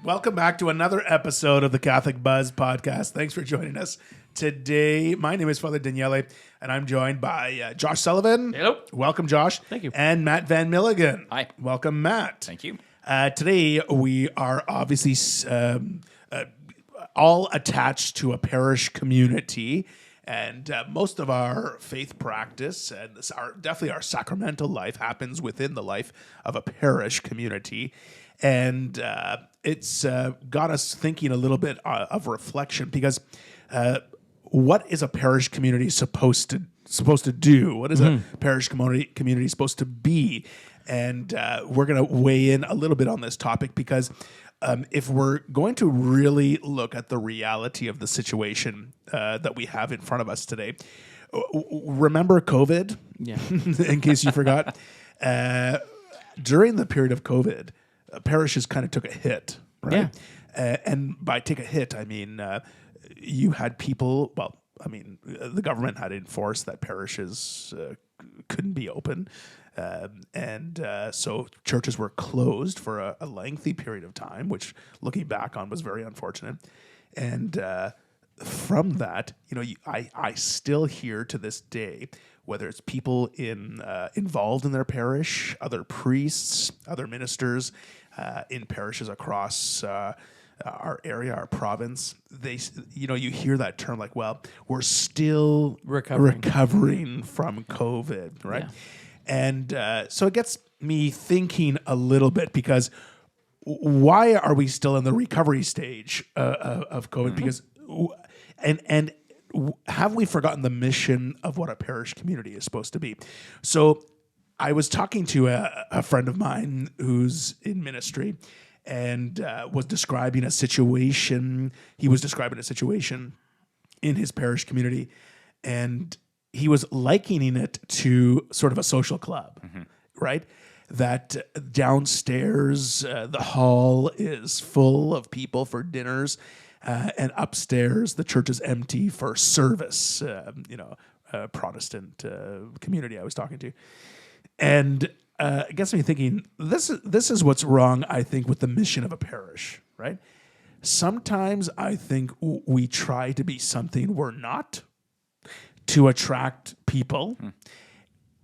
Welcome back to another episode of the Catholic Buzz podcast. Thanks for joining us today. My name is Father Daniele, and I'm joined by Josh Sullivan. Hello. Welcome, Josh. Thank you. And Matt Van Milligan. Hi. Welcome, Matt. Thank you. Today, we are obviously all attached to a parish community, and most of our faith practice and definitely our sacramental life happens within the life of a parish community. And it's got us thinking a little bit of reflection, because what is a parish community supposed to do? What is a parish community supposed to be? And we're going to weigh in a little bit on this topic, because if we're going to really look at the reality of the situation that we have in front of us today, remember COVID? Yeah. In case you forgot. During the period of COVID, parishes kind of took a hit, right? Yeah. And by take a hit, I mean you had people, the government had enforced that parishes couldn't be open. So churches were closed for a lengthy period of time, which looking back on was very unfortunate. And from that, I still hear to this day, whether it's people involved in their parish, other priests, other ministers in parishes across our area, our province, you hear that term like, well, we're still recovering from COVID, right? Yeah. And so it gets me thinking a little bit, because why are we still in the recovery stage of COVID? Because and have we forgotten the mission of what a parish community is supposed to be? So I was talking to a friend of mine who's in ministry, and was describing a situation. He was describing a situation in his parish community, and he was likening it to sort of a social club, right? That downstairs, the hall is full of people for dinners, and upstairs, the church is empty for service, Protestant community I was talking to. And it gets me thinking, this is what's wrong, I think, with the mission of a parish, right? Sometimes I think we try to be something we're not to attract people.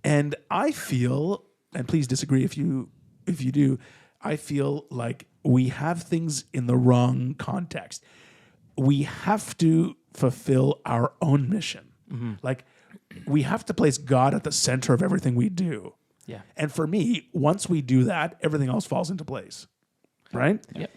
And I feel, and please disagree if you do, I feel like we have things in the wrong context. We have to fulfill our own mission. Like, we have to place God at the center of everything we do. Yeah. And for me, once we do that, everything else falls into place, right? Yep.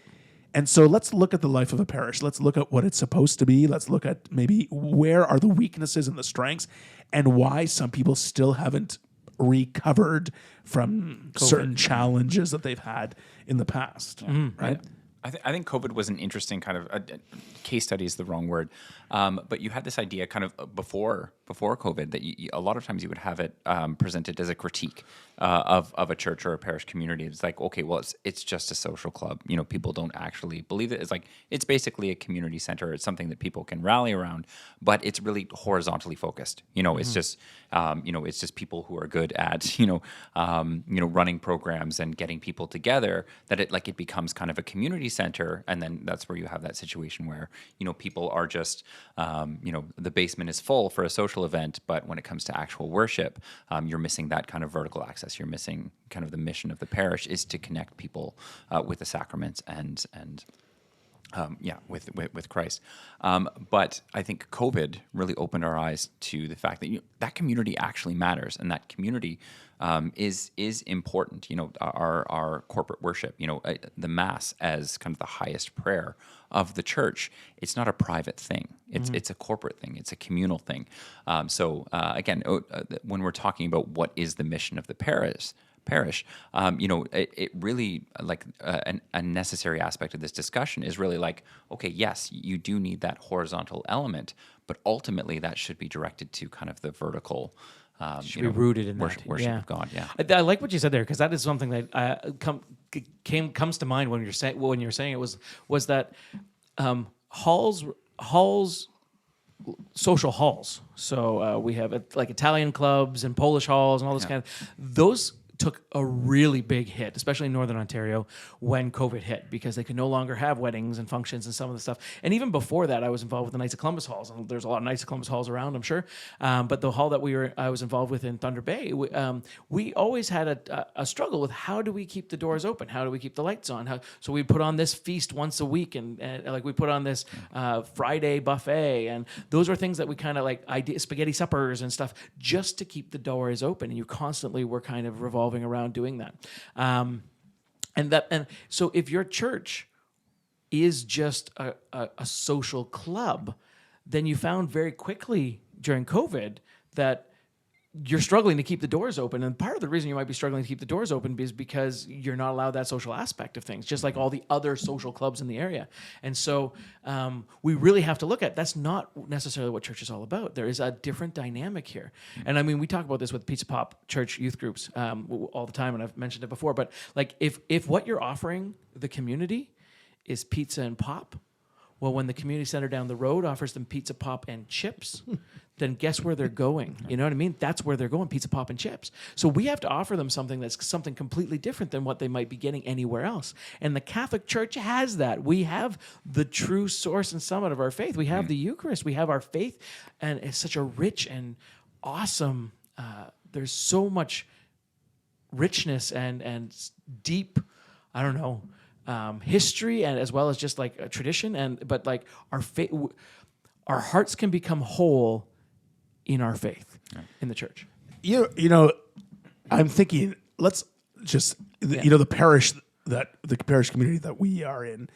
And so let's look at the life of a parish. Let's look at what it's supposed to be. Let's look at maybe where are the weaknesses and the strengths, and why some people still haven't recovered from certain challenges that they've had in the past, right? I think COVID was an interesting kind of case study is the wrong word, but you had this idea kind of before COVID that a lot of times you would have it presented as a critique of a church or a parish community. It's like, okay, well, it's just a social club. People don't actually believe it. It's like, it's basically a community center. It's something that people can rally around, but it's really horizontally focused. It's just it's just people who are good at running programs and getting people together, that it becomes kind of a community center. And then that's where you have that situation where people are just the basement is full for a social event, but when it comes to actual worship, you're missing that kind of vertical access. You're missing kind of the mission of the parish is to connect people with the sacraments and with Christ. But I think COVID really opened our eyes to the fact that that community actually matters, and that community is important. Our corporate worship, the Mass as kind of the highest prayer of the church. It's not a private thing. It's a corporate thing. It's a communal thing. Again, when we're talking about what is the mission of the parish, it really a necessary aspect of this discussion is really like, okay, yes, you do need that horizontal element, but ultimately that should be directed to kind of the vertical. Should be rooted in worship of God. Yeah, I like what you said there, because that is something that comes to mind when you're saying it was that halls, social halls. So we have like Italian clubs and Polish halls and all this kind of those took a really big hit, especially in Northern Ontario when COVID hit, because they could no longer have weddings and functions and some of the stuff. And even before that, I was involved with the Knights of Columbus halls, and there's a lot of Knights of Columbus halls around, I'm sure. But the hall that I was involved with in Thunder Bay, we always had a struggle with how do we keep the doors open? How do we keep the lights on? So we put on this feast once a week, and like we put on this Friday buffet, and those are things that we kind of like spaghetti suppers and stuff just to keep the doors open. And you constantly were kind of revolving around doing that. And so if your church is just a social club, then you found very quickly during COVID that you're struggling to keep the doors open. And part of the reason you might be struggling to keep the doors open is because you're not allowed that social aspect of things, just like all the other social clubs in the area. And so we really have to look at, that's not necessarily what church is all about. There is a different dynamic here. And I mean, we talk about this with Pizza Pop church youth groups all the time, and I've mentioned it before, but like if what you're offering the community is pizza and pop, well, when the community center down the road offers them pizza, pop, and chips, then guess where they're going? You know what I mean? That's where they're going, pizza, pop, and chips. So we have to offer them something that's something completely different than what they might be getting anywhere else. And the Catholic Church has that. We have the true source and summit of our faith. We have the Eucharist. We have our faith, and it's such a rich and awesome, there's so much richness and deep, I don't know, history, and as well as just like a tradition, but like our faith, our hearts can become whole in our faith in the church. You know, I'm thinking, let's just the parish the parish community that we are in.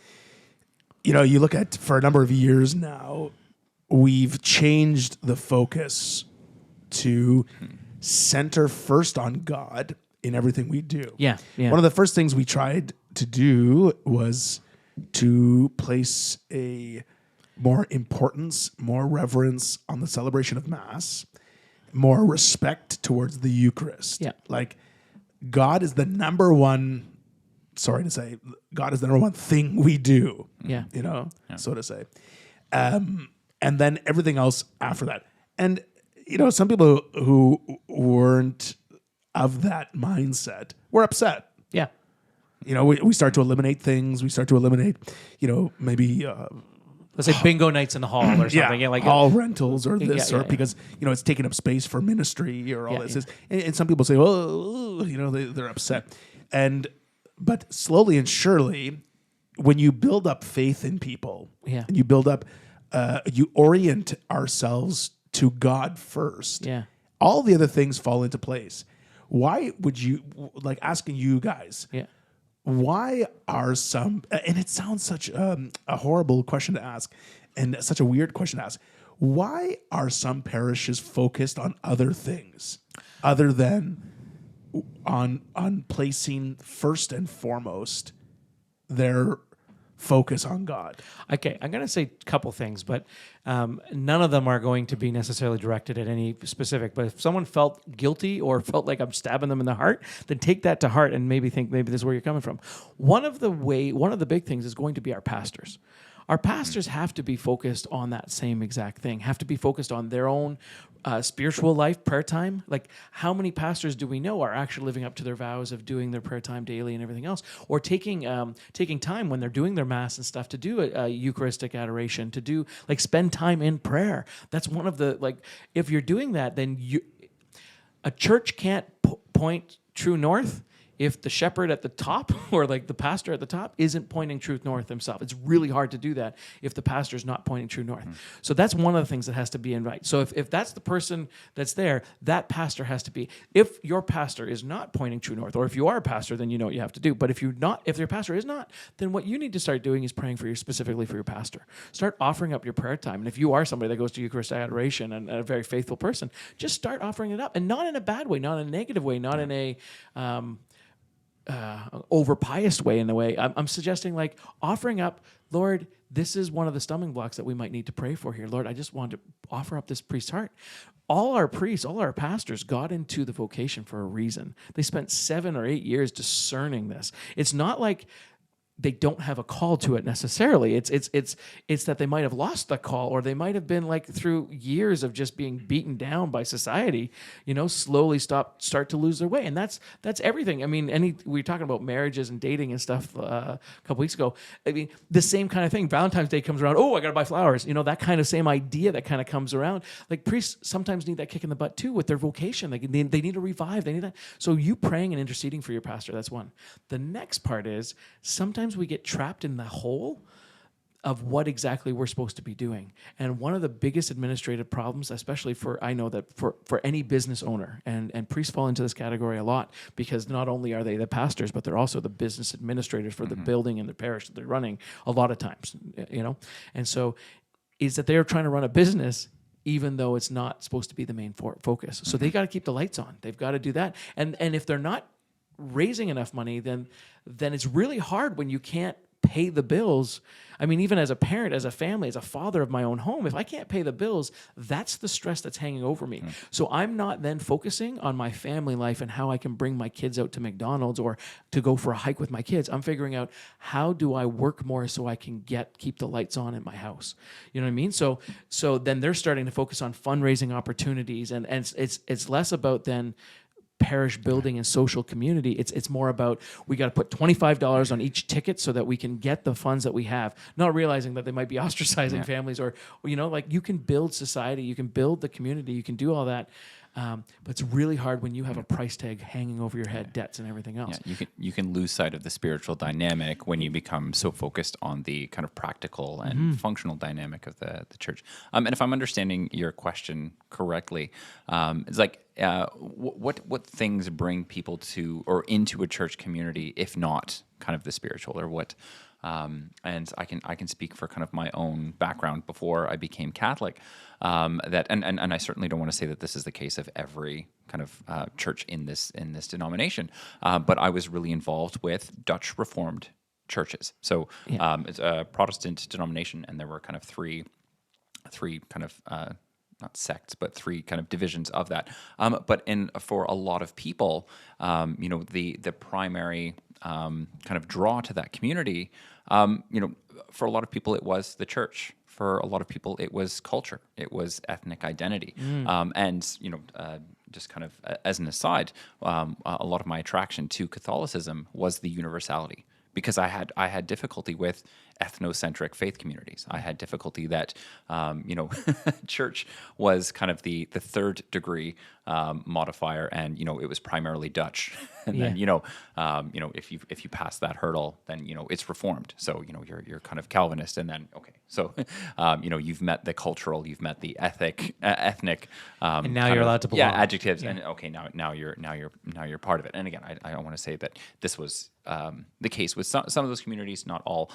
You know, you look at, for a number of years now, we've changed the focus to center first on God in everything we do. Yeah. One of the first things we tried to do was to place a more importance, more reverence on the celebration of Mass, more respect towards the Eucharist. Yeah. Like, God is the number one, sorry to say, God is the number one thing we do. Yeah. You know, so to say. And then everything else after that. And, you know, some people who weren't of that mindset were upset. Yeah. You know, we start to eliminate things. We start to eliminate, you know, maybe Let's say bingo nights in the hall or something. like hall rentals or this, because, you know, it's taking up space for ministry or all this. And some people say, oh, you know, they're upset. But slowly and surely, when you build up faith in people, and you build up, you orient ourselves to God first. Yeah. All the other things fall into place. Why would you, like asking you guys, why are some, and it sounds such a horrible question to ask and such a weird question to ask, why are some parishes focused on other things other than on placing first and foremost their focus on God? Okay, I'm going to say a couple things, but none of them are going to be necessarily directed at any specific. But if someone felt guilty or felt like I'm stabbing them in the heart, then take that to heart and maybe think maybe this is where you're coming from. One of the big things is going to be our pastors. Our pastors have to be focused on that same exact thing, have to be focused on their own spiritual life, prayer time. Like, how many pastors do we know are actually living up to their vows of doing their prayer time daily and everything else? Or taking time when they're doing their Mass and stuff to do a Eucharistic adoration, to do, like, spend time in prayer. That's one of the, like, if you're doing that, then a church can't point true north if the shepherd at the top or like the pastor at the top isn't pointing true north himself. It's really hard to do that if the pastor's not pointing true north. So that's one of the things that has to be in right. So if that's the person that's there, that pastor has to be. If your pastor is not pointing true north, or if you are a pastor, then you know what you have to do. But if your pastor is not, then what you need to start doing is praying specifically for your pastor. Start offering up your prayer time. And if you are somebody that goes to Eucharistic adoration and a very faithful person, just start offering it up, and not in a bad way, not in a negative way, not in a over pious way. In a way, I'm suggesting, like, offering up, Lord, this is one of the stumbling blocks that we might need to pray for here. Lord, I just want to offer up this priest's heart. All our priests, all our pastors got into the vocation for a reason. They spent 7 or 8 years discerning this. It's not like they don't have a call to it necessarily. It's that they might have lost the call, or they might have been like through years of just being beaten down by society, slowly start to lose their way. And that's everything. I mean, we were talking about marriages and dating and stuff a couple weeks ago. I mean, the same kind of thing. Valentine's Day comes around. Oh, I got to buy flowers. That kind of same idea that kind of comes around. Like priests sometimes need that kick in the butt too with their vocation. Like they need to revive. They need that. So you praying and interceding for your pastor, that's one. The next part is sometimes we get trapped in the hole of what exactly we're supposed to be doing. And one of the biggest administrative problems, especially I know that for any business owner, and priests fall into this category a lot, because not only are they the pastors, but they're also the business administrators for the building and the parish that they're running a lot of times, And so is that they're trying to run a business even though it's not supposed to be the main focus. So they got to keep the lights on. They've got to do that. And if they're not raising enough money, then it's really hard when you can't pay the bills. I mean, even as a parent, as a family, as a father of my own home, if I can't pay the bills, that's the stress that's hanging over me. So I'm not then focusing on my family life and how I can bring my kids out to McDonald's or to go for a hike with my kids. I'm figuring out, how do I work more so I can keep the lights on in my house? You know what I mean? So then they're starting to focus on fundraising opportunities, and it's less about then parish building and social community. It's more about, we got to put $25 on each ticket so that we can get the funds that we have, not realizing that they might be ostracizing families, or like you can build society, you can build the community, you can do all that. But it's really hard when you have a price tag hanging over your head, debts and everything else. Yeah, you can lose sight of the spiritual dynamic when you become so focused on the kind of practical and functional dynamic of the church. And if I'm understanding your question correctly, it's like, what things bring people to or into a church community, if not kind of the spiritual, or what? And I can speak for kind of my own background before I became Catholic. That and I certainly don't want to say that this is the case of every kind of church in this denomination. But I was really involved with Dutch Reformed churches. So it's a Protestant denomination, and there were kind of three kind of not sects, but three kind of divisions of that. But for a lot of people, the primary kind of draw to that community, for a lot of people it was the church. For a lot of people it was culture. It was ethnic identity. And just kind of as an aside, a lot of my attraction to Catholicism was the universality. Because I had difficulty with ethnocentric faith communities. I had difficulty that, church was kind of the third degree modifier, and it was primarily Dutch. And then if you pass that hurdle, then it's Reformed. So you're kind of Calvinist, and then so you've met the cultural, you've met the ethnic, and now you're allowed to belong. Adjectives, and now you're part of it. And again, I don't want to say that this was the case with some of those communities, not all.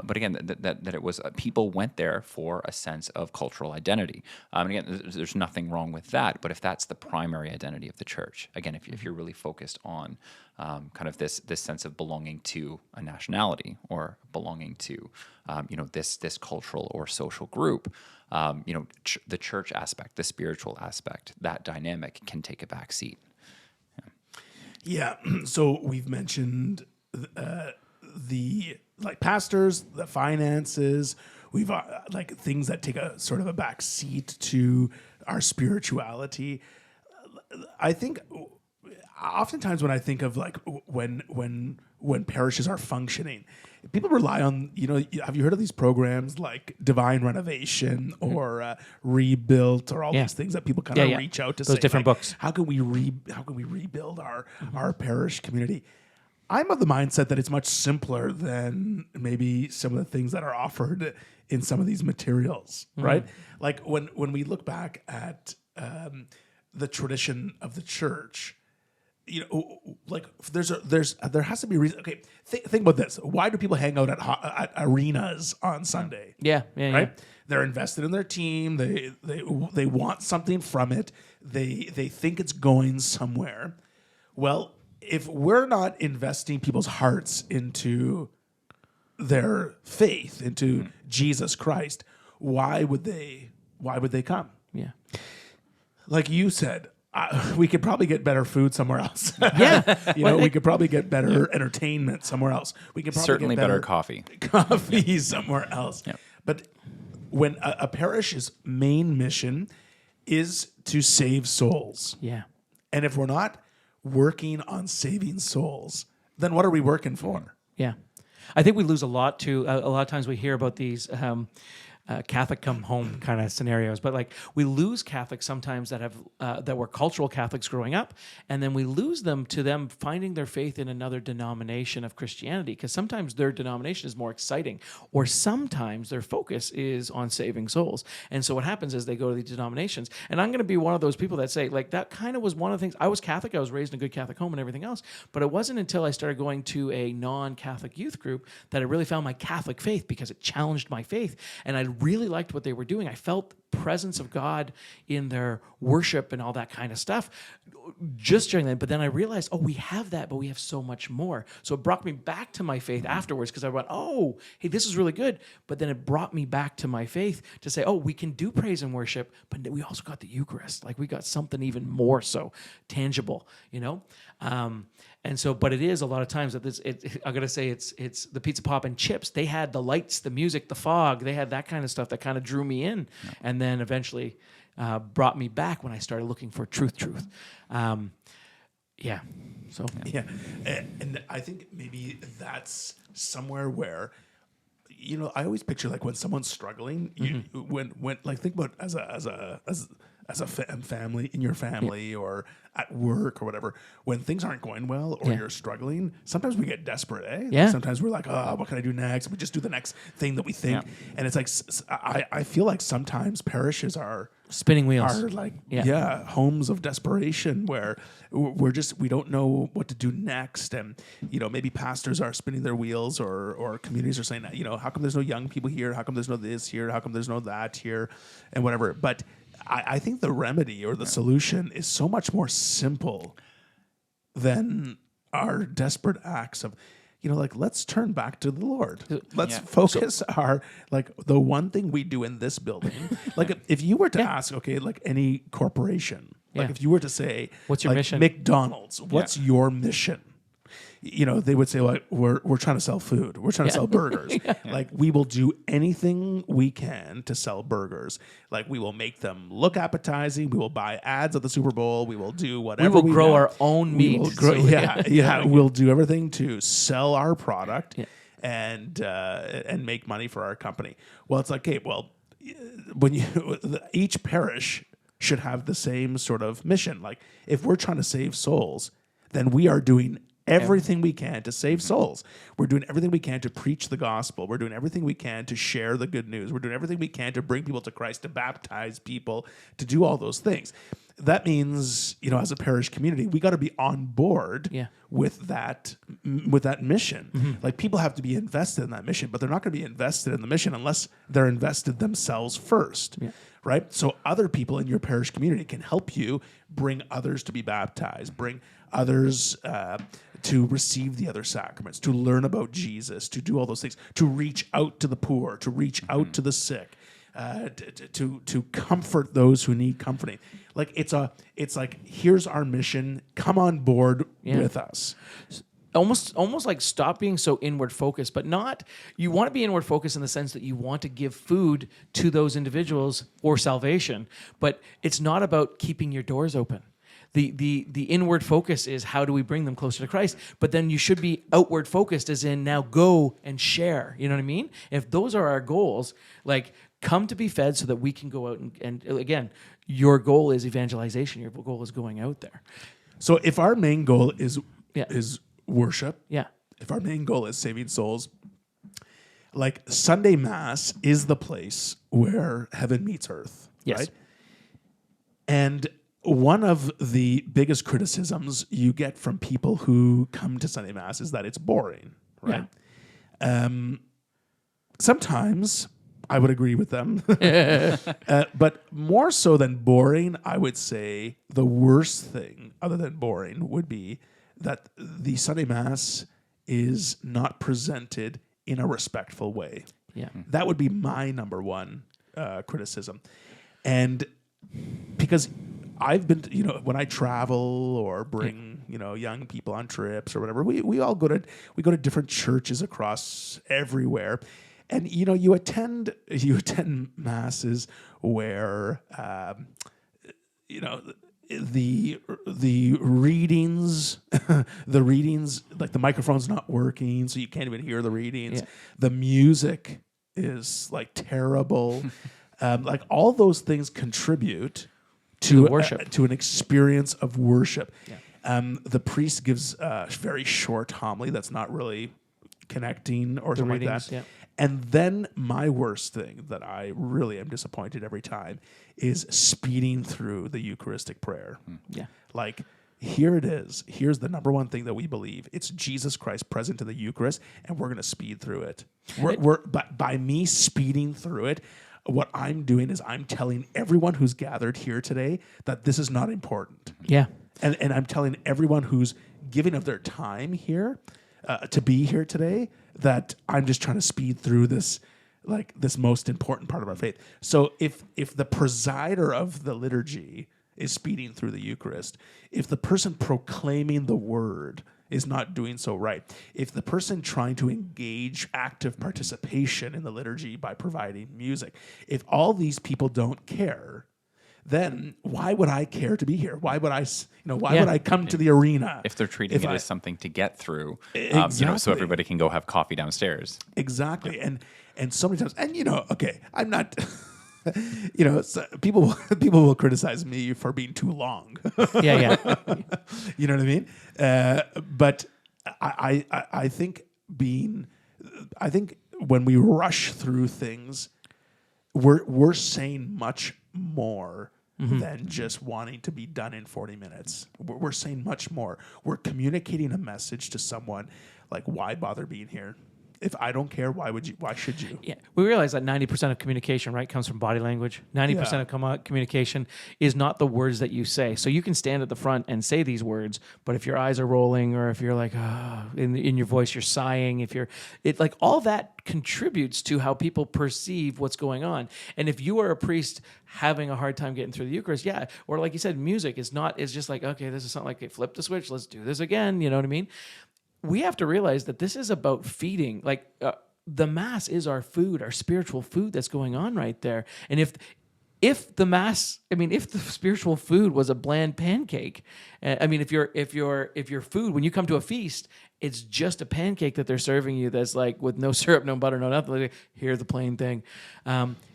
But again, that it was people went there for a sense of cultural identity. And again, there's nothing wrong with that. But if that's the primary identity of the church, again, if you're really focused on kind of this sense of belonging to a nationality, or belonging to this cultural or social group, the church aspect, the spiritual aspect, that dynamic can take a back seat. Yeah. So we've mentioned the pastors, the finances. We've things that take a sort of a back seat to our spirituality. I think oftentimes when I think of when parishes are functioning, people rely on, have you heard of these programs like Divine Renovation or Rebuilt, or all these things that people kind of reach out to those say, different books. How can we rebuild our parish community? I'm of the mindset that it's much simpler than maybe some of the things that are offered in some of these materials, right? Like when we look back at the tradition of the church, there has to be a reason. Okay, think about this. Why do people hang out at arenas on Sunday? Yeah, right. Yeah. They're invested in their team. They want something from it. They think it's going somewhere. Well, if we're not investing people's hearts into their faith, into Jesus Christ, why would they come? Yeah. Like you said, we could probably get better food somewhere else. Yeah. We could probably get better entertainment somewhere else. We could probably Certainly get better coffee. coffee somewhere else. Yeah. But when a parish's main mission is to save souls, Yeah. and if we're not working on saving souls, then what are we working for? Yeah. I think we lose a lot too. A lot of times we hear about these Catholic come home kind of scenarios, but like we lose Catholics sometimes that have that were cultural Catholics growing up, and then we lose them to them finding their faith in another denomination of Christianity, because sometimes their denomination is more exciting, or sometimes their focus is on saving souls. And so what happens is they go to these denominations, and I'm going to be one of those people that say like that kind of was one of the things. I was Catholic, I was raised in a good Catholic home and everything else, but it wasn't until I started going to a non-Catholic youth group that I really found my Catholic faith, because it challenged my faith, and I really liked what they were doing. I felt the presence of God in their worship and all that kind of stuff just during that. But then I realized, oh, we have that, but we have so much more. So it brought me back to my faith afterwards, because I went, oh, hey, this is really good. But then it brought me back to my faith to say, oh, we can do praise and worship, but we also got the Eucharist. Like we got something even more so tangible, and so, but it is a lot of times that I'm gonna say it's the pizza, pop, and chips. They had the lights, the music, the fog. They had that kind of stuff that kind of drew me in, and then eventually brought me back when I started looking for truth. Yeah. So Yeah, and I think maybe that's somewhere where, I always picture like when someone's struggling, when like think about as a family, in your family or at work or whatever, when things aren't going well or you're struggling, sometimes we get desperate, eh? Yeah. Sometimes we're like, oh, what can I do next? We just do the next thing that we think. And it's like, I feel like sometimes parishes are spinning wheels. are like, homes of desperation where we don't know what to do next. And, maybe pastors are spinning their wheels or communities are saying, how come there's no young people here? How come there's no this here? How come there's no that here? And whatever. But I think the remedy or the solution is so much more simple than our desperate acts of, like, let's turn back to the Lord. Let's focus the one thing we do in this building. Like if you were to ask, okay, like any corporation, like if you were to say, what's your mission? McDonald's, what's your mission? They would say, like, we're trying to sell food. We're trying to sell burgers. Like, we will do anything we can to sell burgers. Like, we will make them look appetizing. We will buy ads at the Super Bowl. We will do whatever. We will grow our own meat. We'll do everything to sell our product and make money for our company. Well, it's like, okay, well, each parish should have the same sort of mission. Like, if we're trying to save souls, then we are doing everything we can to save souls. We're doing everything we can to preach the gospel. We're doing everything we can to share the good news. We're doing everything we can to bring people to Christ, to baptize people, to do all those things. That means, as a parish community, we got to be on board with that mission. Like, people have to be invested in that mission, but they're not going to be invested in the mission unless they're invested themselves first. Right? So other people in your parish community can help you bring others to be baptized, bring others to receive the other sacraments, to learn about Jesus, to do all those things, to reach out to the poor, to reach out to the sick, to comfort those who need comforting. Like it's like, here's our mission. Come on board with us. Almost like stop being so inward focused, but not, you want to be inward focused in the sense that you want to give food to those individuals for salvation, but it's not about keeping your doors open. The inward focus is how do we bring them closer to Christ, but then you should be outward focused as in now go and share. You know what I mean? If those are our goals, like come to be fed so that we can go out and again, your goal is evangelization. Your goal is going out there. So if our main goal is worship. Yeah. If our main goal is saving souls, like Sunday Mass is the place where heaven meets earth. Yes. Right? And one of the biggest criticisms you get from people who come to Sunday Mass is that it's boring, right? Yeah. Sometimes I would agree with them. But more so than boring, I would say the worst thing other than boring would be that the Sunday Mass is not presented in a respectful way. Yeah. That would be my number one criticism. And because I've been, when I travel or bring, young people on trips or whatever, we all go to different churches across everywhere. And, you attend masses where, the readings, like the microphone's not working, so you can't even hear the readings. Yeah. The music is like terrible. Like all those things contribute to worship. to an experience of worship. Yeah. The priest gives a very short homily that's not really connecting or something like readings, that. yeah. And then my worst thing that I really am disappointed every time is speeding through the Eucharistic prayer. Yeah. Like, here it is. Here's the number one thing that we believe. It's Jesus Christ present in the Eucharist, and we're going to speed through it. But by me speeding through it, what I'm doing is I'm telling everyone who's gathered here today that this is not important. Yeah. And I'm telling everyone who's giving of their time here to be here today that I'm just trying to speed through this most important part of our faith. So if the presider of the liturgy is speeding through the Eucharist, if the person proclaiming the word is not doing so right, if the person trying to engage active participation in the liturgy by providing music, if all these people don't care, then why would I care to be here? Why would I, would I come to the arena? If they're treating it as something to get through, Exactly. so everybody can go have coffee downstairs. Exactly. And so many times, and okay, I'm not, so people will criticize me for being too long. Yeah. You know what I mean? But I think when we rush through things, we're saying much more than just wanting to be done in 40 minutes. We're saying much more. We're communicating a message to someone like, why bother being here? If I don't care, why should you? Yeah, we realize that 90% of communication, right, comes from body language. 90% of communication is not the words that you say. So you can stand at the front and say these words, but if your eyes are rolling, or if you're like, in your voice, you're sighing, all that contributes to how people perceive what's going on. And if you are a priest having a hard time getting through the Eucharist, or like you said, music is just like, okay, this is something like, flip the switch, let's do this again. You know what I mean? We have to realize that this is about feeding. The Mass is our food, our spiritual food that's going on right there. And if the Mass, if the spiritual food was a bland pancake, if your food, when you come to a feast, it's just a pancake that they're serving you that's like with no syrup, no butter, no nothing. Like, here's the plain thing.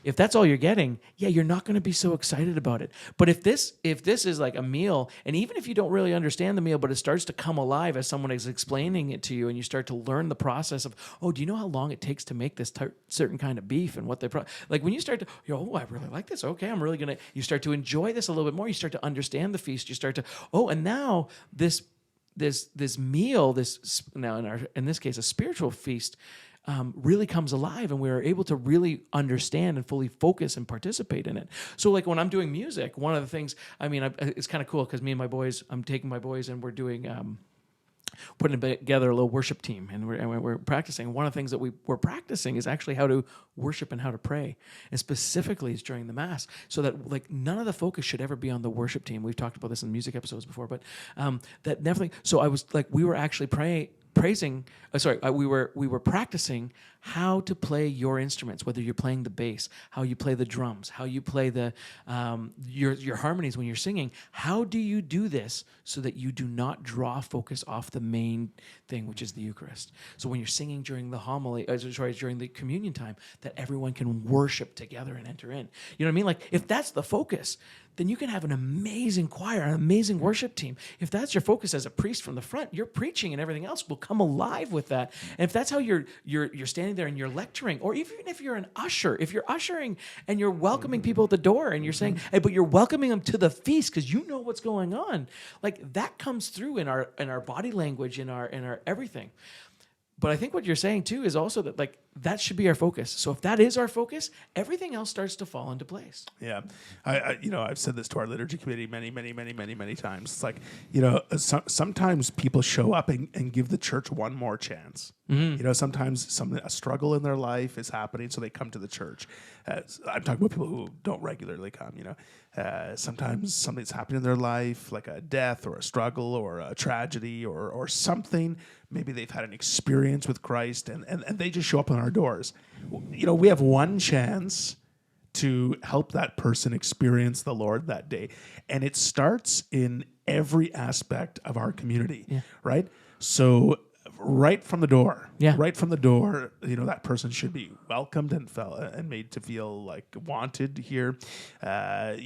If that's all you're getting, you're not going to be so excited about it. But if this is like a meal, and even if you don't really understand the meal, but it starts to come alive as someone is explaining it to you, and you start to learn the process of, do you know how long it takes to make this certain kind of beef and what they like when you start to, I really like this. Okay, I'm really gonna. You start to enjoy this a little bit more. You start to understand the feast. You start to, and now this meal, now in this case a spiritual feast, really comes alive, and we're able to really understand and fully focus and participate in it. So like when I'm doing music, one of the things, it's kind of cool because I'm taking my boys and we're doing putting together a little worship team, and we're practicing. One of the things that we're practicing is actually how to worship and how to pray, and specifically it's during the Mass, so that like none of the focus should ever be on the worship team. We've talked about this in music episodes before, but that definitely. So I was like, we were actually we were practicing how to play your instruments, whether you're playing the bass, how you play the drums, how you play the your harmonies when you're singing. How do you do this so that you do not draw focus off the main thing, which is the Eucharist? So when you're singing during the during the communion time, that everyone can worship together and enter in. You know what I mean? Like if that's the focus, then you can have an amazing choir, an amazing worship team. If that's your focus as a priest from the front, your preaching and everything else will come alive with that. And if that's how you're standing there and you're lecturing, or even if you're an usher, if you're ushering and you're welcoming people at the door and you're saying, hey, but you're welcoming them to the feast because you know what's going on, like that comes through in our body language, in our everything. But I think what you're saying too is also that like that should be our focus. So if that is our focus, everything else starts to fall into place. Yeah, I've said this to our liturgy committee many times. It's like, sometimes people show up and give the church one more chance. Sometimes a struggle in their life is happening, so they come to the church. I'm talking about people who don't regularly come. Sometimes something's happening in their life, like a death or a struggle or a tragedy or something. Maybe they've had an experience with Christ, and they just show up on our doors. We have one chance to help that person experience the Lord that day. And it starts in every aspect of our community, right? So right from the door, that person should be welcomed and made to feel like wanted here. That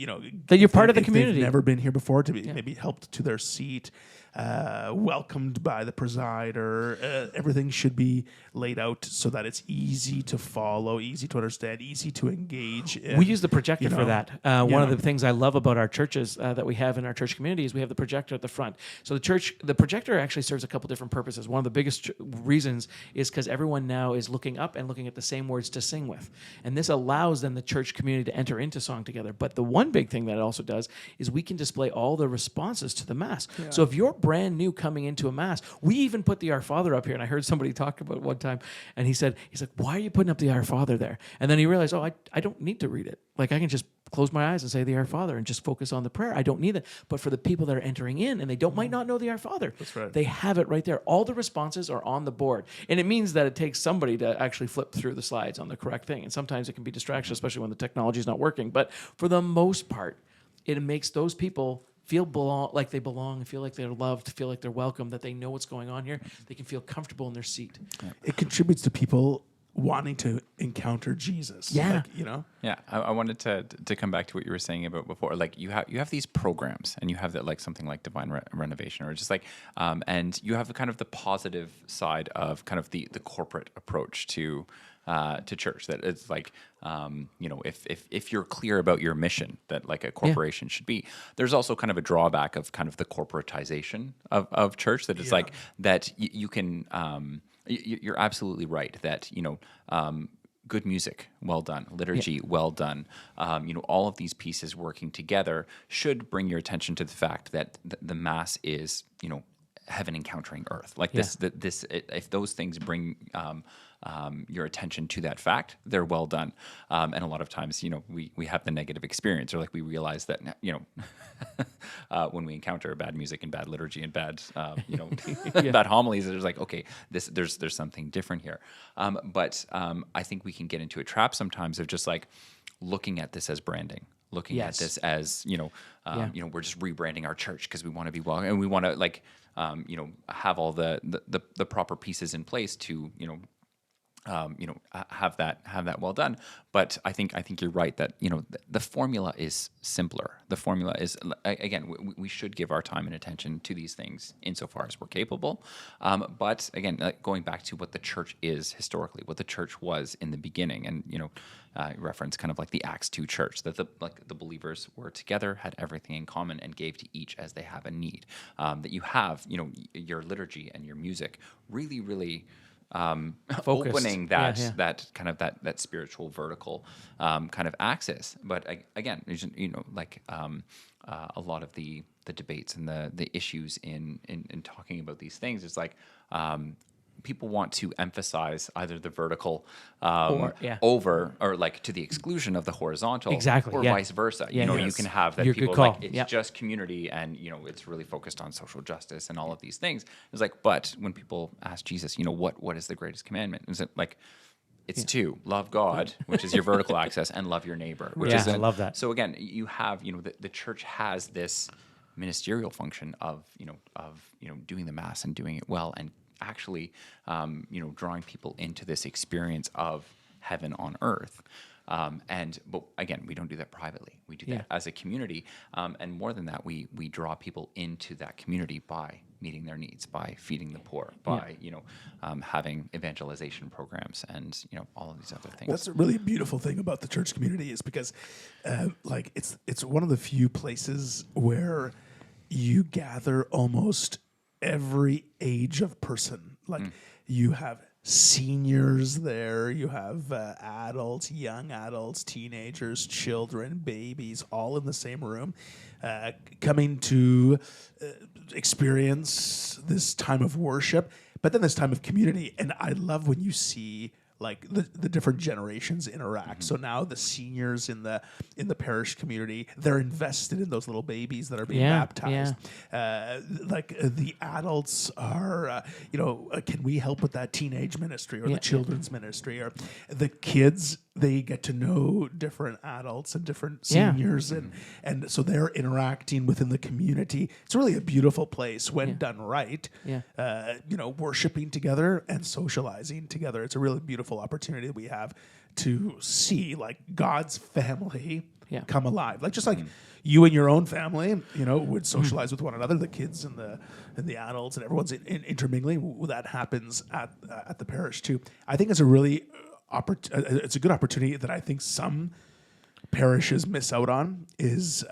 you're part of the community. They've never been here before, to be maybe helped to their seat. Welcomed by the presider. Everything should be laid out so that it's easy to follow, easy to understand, easy to engage in. We use the projector for that. One of the things I love about our churches that we have in our church community is we have the projector at the front. So the projector actually serves a couple different purposes. One of the biggest reasons is because everyone now is looking up and looking at the same words to sing with. And this allows then the church community to enter into song together. But the one big thing that it also does is we can display all the responses to the Mass. Yeah. So if you're brand new coming into a Mass, we even put the Our Father up here. And I heard somebody talk about it one time, and he's like, why are you putting up the Our Father there? And then he realized, I don't need to read it. Like, I can just close my eyes and say the Our Father and just focus on the prayer. I don't need it. But for the people that are entering in and they might not know the Our Father, that's right. They have it right there. All the responses are on the board. And it means that it takes somebody to actually flip through the slides on the correct thing. And sometimes it can be distraction, especially when the technology is not working. But for the most part, it makes those people feel like they belong, feel like they're loved, feel like they're welcome, that they know what's going on here. They can feel comfortable in their seat. It contributes to people wanting to encounter Jesus. Yeah. Yeah, I wanted to come back to what you were saying about before. Like you have these programs, and you have that, like something like Divine Renovation, or just like, and you have kind of the positive side of kind of the corporate approach to church. That it's like, if you're clear about your mission, that like a corporation should be. There's also kind of a drawback of kind of the corporatization of church. That it's like that you can. You're absolutely right that good music, well done. Liturgy, well done. All of these pieces working together should bring your attention to the fact that the Mass is, heaven encountering earth. Like this, if those things bring your attention to that fact, they're well done. And a lot of times, we have the negative experience, or like we realize that, when we encounter bad music and bad liturgy and bad, bad homilies, there's like, okay, there's something different here. But I think we can get into a trap sometimes of just like looking at this as branding. Looking at this as, we're just rebranding our church because we want to be well, and we want to like, have all the proper pieces in place to, have that well done. But I think you're right that the formula is simpler. The formula is, again, we should give our time and attention to these things insofar as we're capable. But again, going back to what the church is historically, what the church was in the beginning, and reference kind of like the Acts 2 church, that the believers were together, had everything in common, and gave to each as they have a need. That you have your liturgy and your music really opening that kind of that spiritual vertical kind of axis. But again, a lot of the debates and the issues in talking about these things, it's like people want to emphasize either the vertical over, or like to the exclusion of the horizontal, exactly, or vice versa. You can have that people like it's just community, and it's really focused on social justice and all of these things. It's like, but when people ask Jesus, what is the greatest commandment? Is it like, it's two: love God, which is your vertical access, and love your neighbor, which is I love that. So again, you have the church has this ministerial function of doing the Mass and doing it well, and actually, drawing people into this experience of heaven on earth. But again, we don't do that privately. We do that as a community. And more than that, we draw people into that community by meeting their needs, by feeding the poor, by, having evangelization programs, and, all of these other things. That's a really beautiful thing about the church community, is because it's one of the few places where you gather almost every age of person. Like you have seniors there. You have adults, young adults, teenagers, children, babies, all in the same room, coming to experience this time of worship, but then this time of community. And I love when you see like the different generations interact. So now the seniors in the parish community, they're invested in those little babies that are being baptized. The adults are, can we help with that teenage ministry or the children's ministry? Or the kids, they get to know different adults and different seniors, and so they're interacting within the community. It's really a beautiful place when done right. Worshiping together and socializing together. It's a really beautiful opportunity that we have to see like God's family come alive. Like just like you and your own family, would socialize with one another, the kids and the adults and everyone's intermingling. That happens at the parish too. I think it's a really it's a good opportunity that I think some parishes miss out on is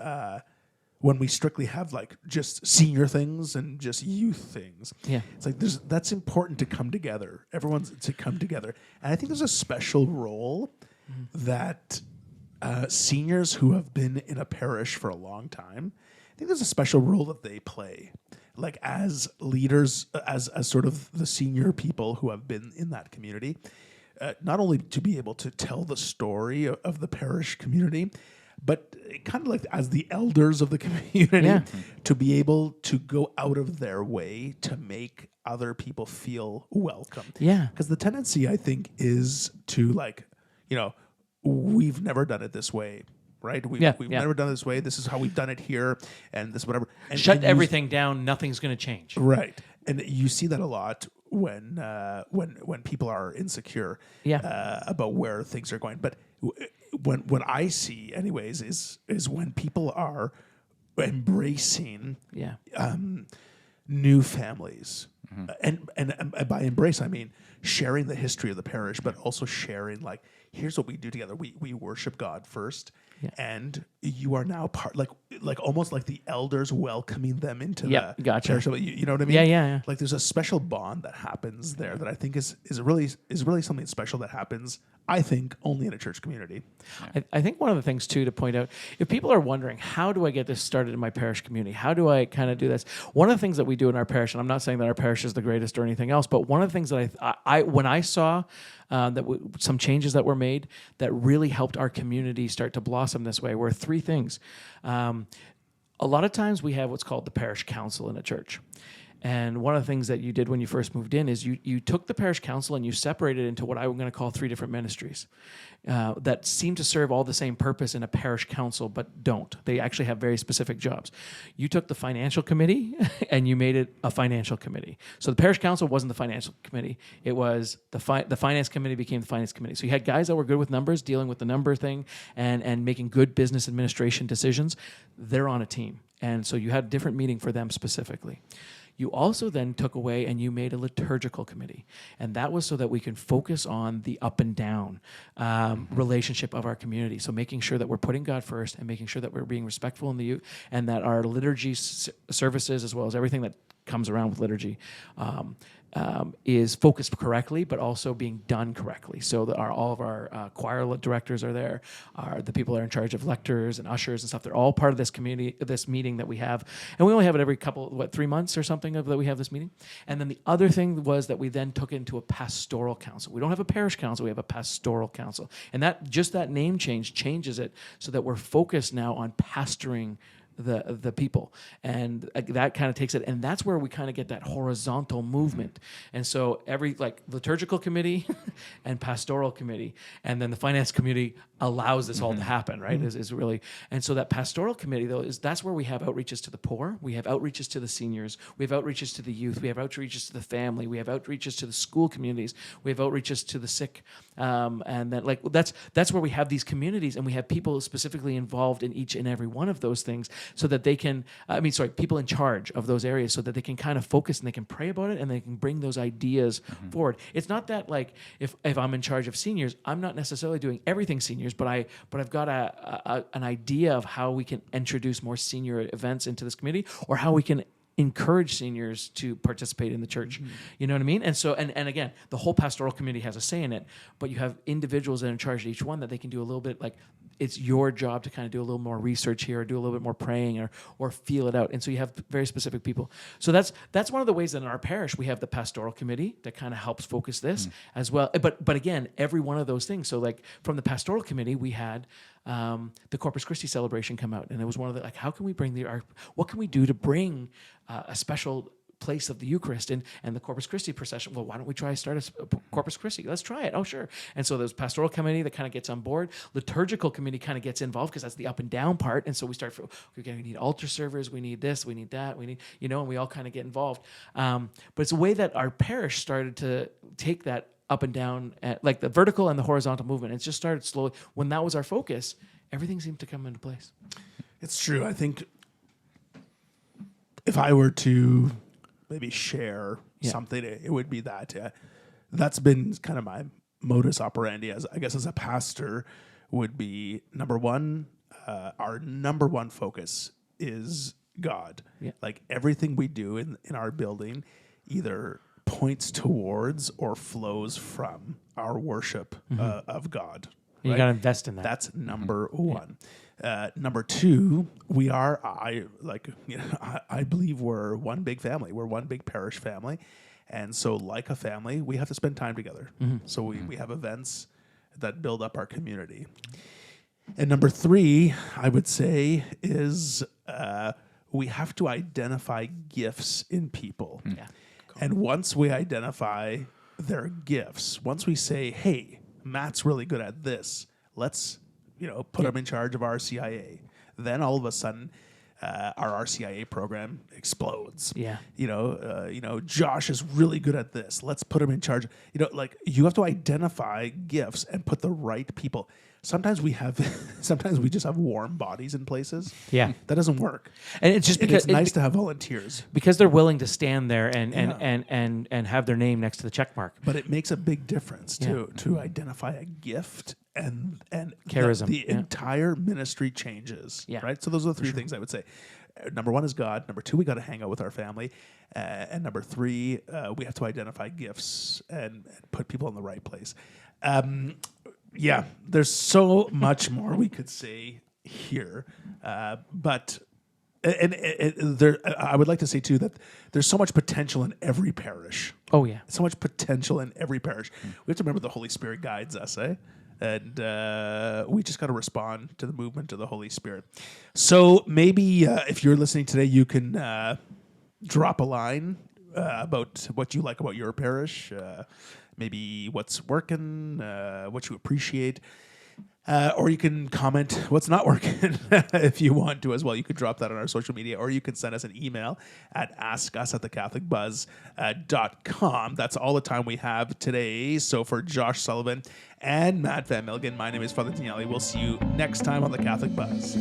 when we strictly have like just senior things and just youth things. Yeah. It's like that's important to come together. Everyone's to come together. And I think there's a special role that seniors who have been in a parish for a long time, I think there's a special role that they play. Like as leaders, as sort of the senior people who have been in that community, not only to be able to tell the story of the parish community, but kind of like as the elders of the community, to be able to go out of their way to make other people feel welcome. Yeah. Because the tendency, I think, is to like, we've never done it this way, right? We've never done it this way. This is how we've done it here, and this whatever. And, Shut everything down. Nothing's going to change. Right. And you see that a lot when people are insecure about where things are going. But what I see, anyways, is when people are embracing new families, and by embrace I mean sharing the history of the parish, but also sharing like, here's what we do together. We worship God first, and you are now part, like almost like the elders welcoming them into the parish. You know what I mean? Yeah. Like there's a special bond that happens there that I think is really something special that happens, I think, only in a church community. I think one of the things too to point out, if people are wondering, how do I get this started in my parish community? How do I kind of do this? One of the things that we do in our parish, and I'm not saying that our parish is the greatest or anything else, but one of the things that I when I saw some changes that were made that really helped our community start to blossom this way were three things. A lot of times we have what's called the parish council in a church. And one of the things that you did when you first moved in is you took the parish council and you separated it into what I'm going to call three different ministries that seem to serve all the same purpose in a parish council, but don't. They actually have very specific jobs. You took the financial committee and you made it a financial committee. So the parish council wasn't the financial committee. It was the finance committee became the finance committee. So you had guys that were good with numbers, dealing with the number thing and making good business administration decisions. They're on a team. And so you had a different meeting for them specifically. You also then took away and you made a liturgical committee. And that was so that we can focus on the up and down relationship of our community. So making sure that we're putting God first and making sure that we're being respectful in the youth and that our liturgy services, as well as everything that comes around with liturgy, is focused correctly, but also being done correctly. So that all of our choir directors are there, the people that are in charge of lectors and ushers and stuff. They're all part of this community, this meeting that we have, and we only have it every 3 months or something that we have this meeting. And then the other thing was that we then took it into a pastoral council. We don't have a parish council; we have a pastoral council, and that name change changes it so that we're focused now on pastoring the people, and that kind of takes it, and that's where we kind of get that horizontal movement. And so every liturgical committee and pastoral committee, and then the finance committee allows this all to happen, right? Is really, and so that pastoral committee though that's where we have outreaches to the poor, we have outreaches to the seniors, we have outreaches to the youth, we have outreaches to the family, we have outreaches to the school communities, we have outreaches to the sick, and then that's where we have these communities, and we have people specifically involved in each and every one of those things, so that they can, people in charge of those areas, so that they can kind of focus and they can pray about it and they can bring those ideas forward. It's not that if I'm in charge of seniors, I'm not necessarily doing everything seniors, but I've got an idea of how we can introduce more senior events into this community, or how we can encourage seniors to participate in the church. You know what I mean? And so, and again, the whole pastoral community has a say in it, but you have individuals that are in charge of each one that they can do a little bit, like, it's your job to kind of do a little more research here, or do a little bit more praying, or feel it out. And so you have very specific people. So that's one of the ways that in our parish we have the pastoral committee that kind of helps focus this as well. But again, every one of those things. So like from the pastoral committee, we had the Corpus Christi celebration come out, and it was one of the, like, how can we bring what can we do to bring a special place of the Eucharist and the Corpus Christi procession? Well, why don't we try to start a Corpus Christi? Let's try it. Oh, sure. And so there's pastoral committee that kind of gets on board. Liturgical committee kind of gets involved because that's the up and down part. And so we start, okay, we need altar servers, we need this, we need that, we need, and we all kind of get involved. But it's a way that our parish started to take that up and down, like the vertical and the horizontal movement. It just started slowly. When that was our focus, everything seemed to come into place. It's true. I think if I were to maybe share something, it would be that. That's been kind of my modus operandi, as a pastor, would be number one. Our number one focus is God. Yeah. Like everything we do in our building either points towards or flows from our worship of God. You got to invest in that. That's number one. Number two, I believe we're one big family. We're one big parish family. And so like a family, we have to spend time together. So we have events that build up our community. And number three, I would say, is we have to identify gifts in people. Yeah. And once we identify their gifts, once we say, hey, Matt's really good at this, let's put him in charge of RCIA. Then all of a sudden, our RCIA program explodes. Yeah. Josh is really good at this. Let's put him in charge. You have to identify gifts and put the right people. Sometimes we just have warm bodies in places. Yeah. That doesn't work. And it's just because it's nice to have volunteers. Because they're willing to stand there and have their name next to the check mark. But it makes a big difference to identify a gift and charism. The entire ministry changes. Yeah. Right. So those are the three things I would say. Number one is God. Number two, we got to hang out with our family. And number three, we have to identify gifts and put people in the right place. There's so much more we could say here, but I would like to say too that there's so much potential in every parish. Oh yeah, so much potential in every parish. We have to remember the Holy Spirit guides us, and we just got to respond to the movement of the Holy Spirit. So maybe if you're listening today, you can drop a line about what you like about your parish. Maybe what's working, what you appreciate. Or you can comment what's not working if you want to as well. You could drop that on our social media, or you can send us an email at askus@thecatholicbuzz.com. That's all the time we have today. So for Josh Sullivan and Matt Van Milgen, my name is Father Daniele. We'll see you next time on The Catholic Buzz.